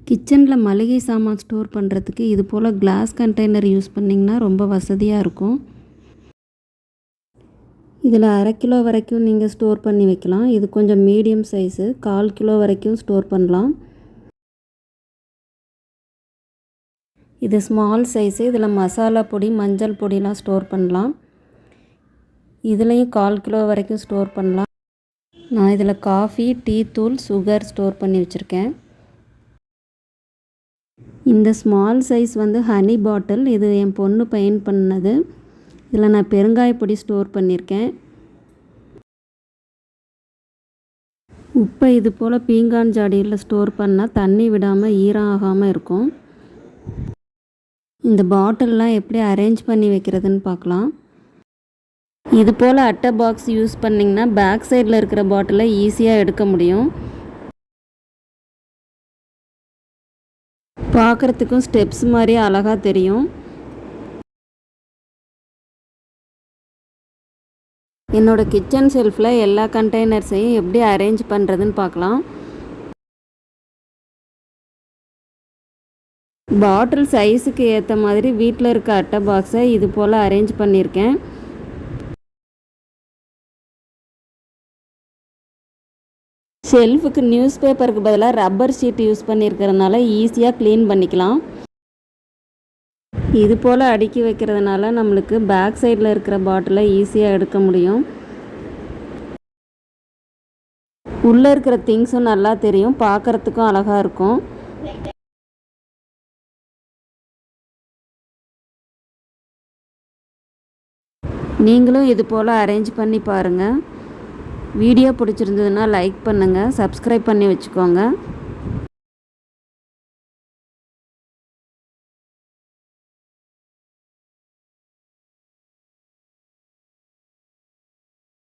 கிச்சனில் மளிகை சாமான் ஸ்டோர் பண்ணுறதுக்கு இது போல் கிளாஸ் கண்டெய்னர் யூஸ் பண்ணிங்கன்னா ரொம்ப வசதியாக இருக்கும். இதில் 1/2 கிலோ வரைக்கும் நீங்கள் ஸ்டோர் பண்ணி வைக்கலாம். இது கொஞ்சம் மீடியம் சைஸு, 1/4 கிலோ வரைக்கும் ஸ்டோர் பண்ணலாம். இது ஸ்மால் சைஸு. இதில் மசாலா பொடி, மஞ்சள் பொடிலாம் ஸ்டோர் பண்ணலாம். இதுலேயும் 1/4 கிலோ வரைக்கும் ஸ்டோர் பண்ணலாம். நான் இதில் காஃபி, டீ தூள், சுகர் ஸ்டோர் பண்ணி வச்சுருக்கேன். இந்த ஸ்மால் சைஸ் ஹனி பாட்டில். இது என் பொண்ணு பெயிண்ட் பண்ணது. இதில் நான் பெருங்காயப்பொடி ஸ்டோர் பண்ணியிருக்கேன். உப்பை இது போல் பீங்கான் ஜாடியில் ஸ்டோர் பண்ணால் தண்ணி விடாமல் ஈரம் ஆகாமல் இருக்கும். இந்த பாட்டில்லாம் எப்படி அரேஞ்ச் பண்ணி வைக்கிறதுன்னு பார்க்கலாம். இது போல் அட்டை பாக்ஸ் யூஸ் பண்ணிங்கன்னா பேக் சைடில் இருக்கிற பாட்டிலை ஈஸியாக எடுக்க முடியும். பார்க்குறதுக்கும் ஸ்டெப்ஸ் மாதிரி அழகாக தெரியும். என்னோடய கிச்சன் ஷெல்ஃபில் எல்லா கண்டெய்னர்ஸையும் எப்படி அரேஞ்ச் பண்ணுறதுன்னு பார்க்கலாம். பாட்டில் சைஸுக்கு ஏற்ற மாதிரி வீட்டில் இருக்க அட்டை பாக்ஸை இது போல் அரேஞ்ச் பண்ணியிருக்கேன். ஷெல்ஃபுக்கு நியூஸ் பேப்பருக்கு பதிலாக ரப்பர் ஷீட் யூஸ் பண்ணியிருக்கிறதுனால ஈஸியாக க்ளீன் பண்ணிக்கலாம். இது போல் அடுக்கி வைக்கிறதுனால நம்மளுக்கு பேக் சைடில் இருக்கிற பாட்டிலை ஈஸியாக எடுக்க முடியும். உள்ளே இருக்கிற திங்ஸும் நல்லா தெரியும், பார்க்குறதுக்கும் அழகாக இருக்கும். நீங்களும் இது போல் அரேஞ்ச் பண்ணி பாருங்கள். வீடியோ பிடிச்சிருந்ததுன்னா லைக் பண்ணுங்கள், சப்ஸ்கிரைப் பண்ணி வச்சுக்கோங்க.